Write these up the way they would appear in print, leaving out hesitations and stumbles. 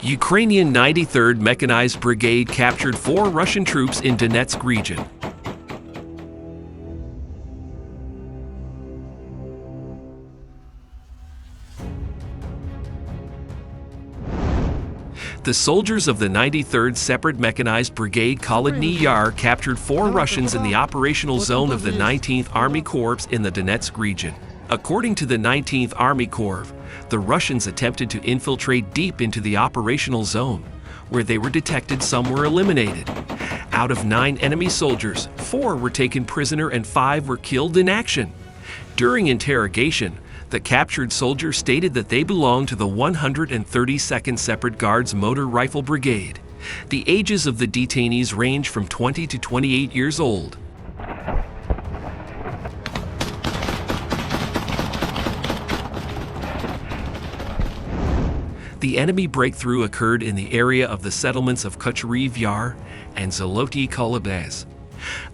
Ukrainian 93rd Mechanized Brigade captured 4 Russian troops in Donetsk region. The soldiers of the 93rd Separate Mechanized Brigade Kholodnyi captured 4 Russians in the operational zone of the 19th Army Corps in the Donetsk region. According to the 19th Army Corps, the Russians attempted to infiltrate deep into the operational zone. Where they were detected, some were eliminated. Out of 9 enemy soldiers, 4 were taken prisoner and 5 were killed in action. During interrogation, the captured soldiers stated that they belonged to the 132nd Separate Guards Motor Rifle Brigade. The ages of the detainees range from 20 to 28 years old. The enemy breakthrough occurred in the area of the settlements of Kholodnyi Yar and Zoloty Kholodnyi.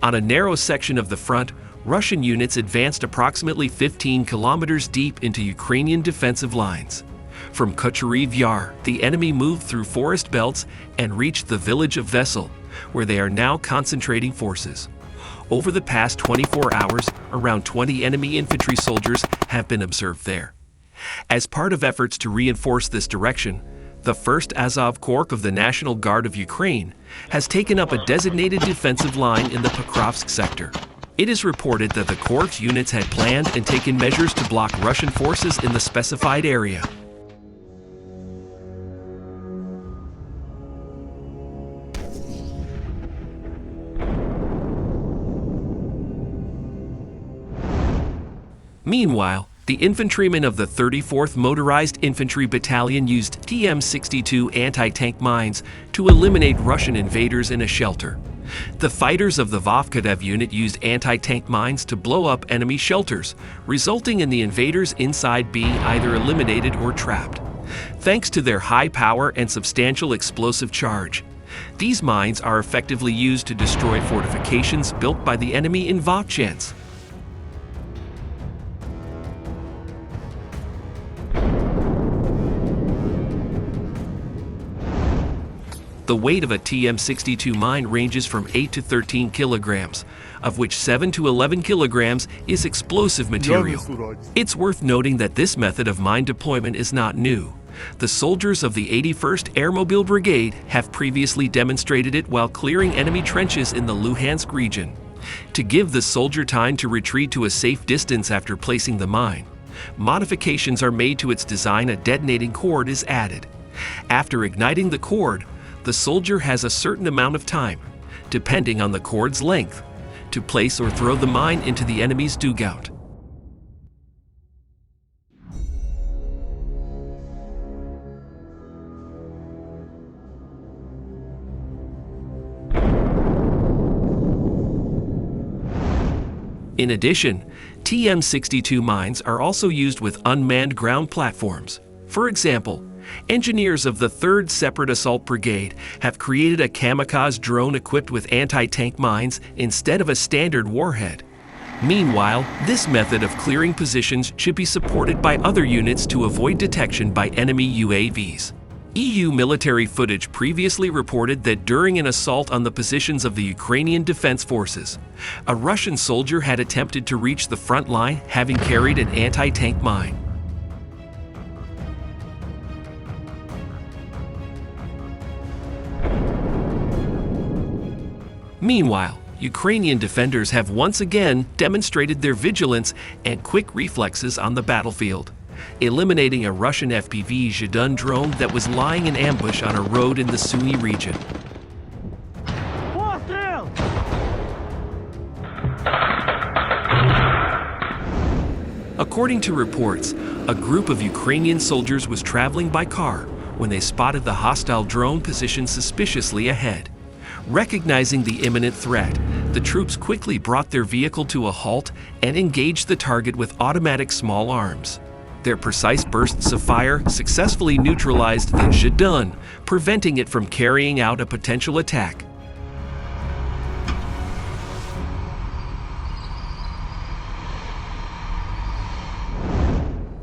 On a narrow section of the front, Russian units advanced approximately 15 kilometers deep into Ukrainian defensive lines. From Kholodnyi Yar, the enemy moved through forest belts and reached the village of Vesel, where they are now concentrating forces. Over the past 24 hours, around 20 enemy infantry soldiers have been observed there. As part of efforts to reinforce this direction, the 1st Azov Corps of the National Guard of Ukraine has taken up a designated defensive line in the Pokrovsk sector. It is reported that the Corps units had planned and taken measures to block Russian forces in the specified area. Meanwhile, the infantrymen of the 34th Motorized Infantry Battalion used TM-62 anti-tank mines to eliminate Russian invaders in a shelter. The fighters of the Vovkadev unit used anti-tank mines to blow up enemy shelters, resulting in the invaders inside being either eliminated or trapped. Thanks to their high power and substantial explosive charge, these mines are effectively used to destroy fortifications built by the enemy in Vovchansk. The weight of a TM-62 mine ranges from 8 to 13 kilograms, of which 7 to 11 kilograms is explosive material. It's worth noting that this method of mine deployment is not new. The soldiers of the 81st Airmobile Brigade have previously demonstrated it while clearing enemy trenches in the Luhansk region. To give the soldier time to retreat to a safe distance after placing the mine, modifications are made to its design. A detonating cord is added. After igniting the cord, the soldier has a certain amount of time, depending on the cord's length, to place or throw the mine into the enemy's dugout. In addition, TM-62 mines are also used with unmanned ground platforms. For example, engineers of the 3rd Separate Assault Brigade have created a kamikaze drone equipped with anti-tank mines instead of a standard warhead. Meanwhile, this method of clearing positions should be supported by other units to avoid detection by enemy UAVs. EU military footage previously reported that during an assault on the positions of the Ukrainian Defense Forces, a Russian soldier had attempted to reach the front line having carried an anti-tank mine. Meanwhile, Ukrainian defenders have once again demonstrated their vigilance and quick reflexes on the battlefield, eliminating a Russian FPV Zhidon drone that was lying in ambush on a road in the Sumy region. According to reports, a group of Ukrainian soldiers was traveling by car when they spotted the hostile drone positioned suspiciously ahead. Recognizing the imminent threat, the troops quickly brought their vehicle to a halt and engaged the target with automatic small arms. Their precise bursts of fire successfully neutralized the Zhidon, preventing it from carrying out a potential attack.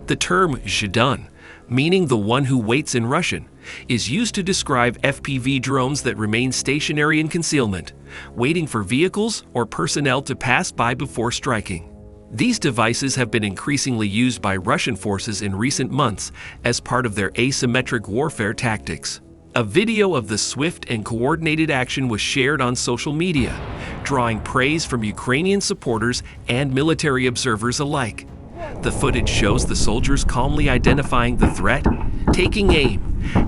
The term Zhidon meaning the one who waits in Russian, is used to describe FPV drones that remain stationary in concealment, waiting for vehicles or personnel to pass by before striking. These devices have been increasingly used by Russian forces in recent months as part of their asymmetric warfare tactics. A video of the swift and coordinated action was shared on social media, drawing praise from Ukrainian supporters and military observers alike. The footage shows the soldiers calmly identifying the threat, taking aim,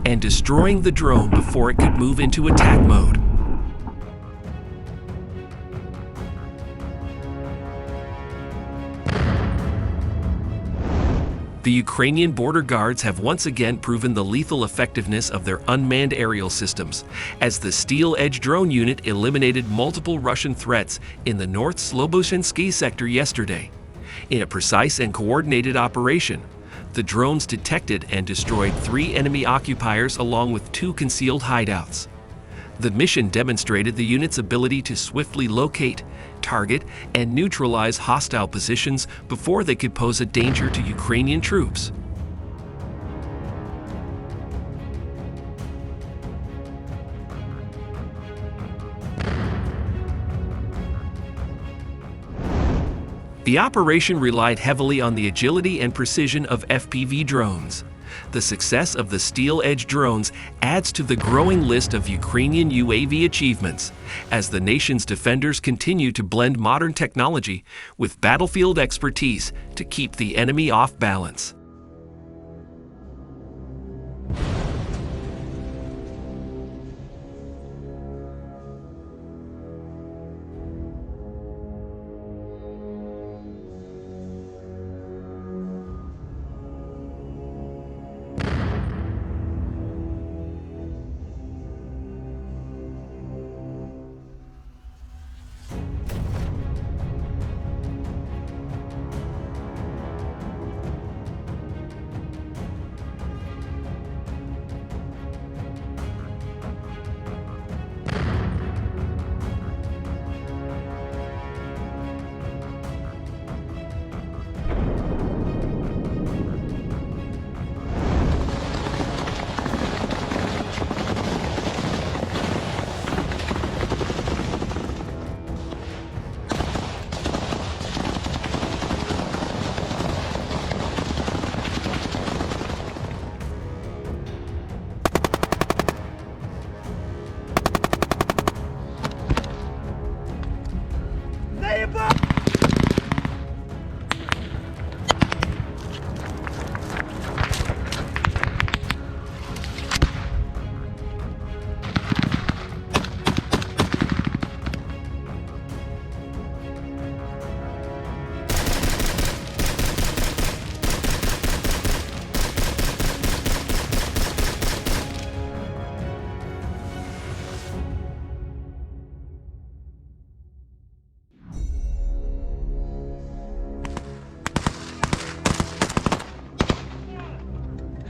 and destroying the drone before it could move into attack mode. The Ukrainian border guards have once again proven the lethal effectiveness of their unmanned aerial systems, as the Steel Edge drone unit eliminated multiple Russian threats in the North Sloboshansky sector yesterday. In a precise and coordinated operation, the drones detected and destroyed 3 enemy occupiers along with 2 concealed hideouts. The mission demonstrated the unit's ability to swiftly locate, target, and neutralize hostile positions before they could pose a danger to Ukrainian troops. The operation relied heavily on the agility and precision of FPV drones. The success of the Steel Edge drones adds to the growing list of Ukrainian UAV achievements, as the nation's defenders continue to blend modern technology with battlefield expertise to keep the enemy off balance.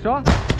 Що?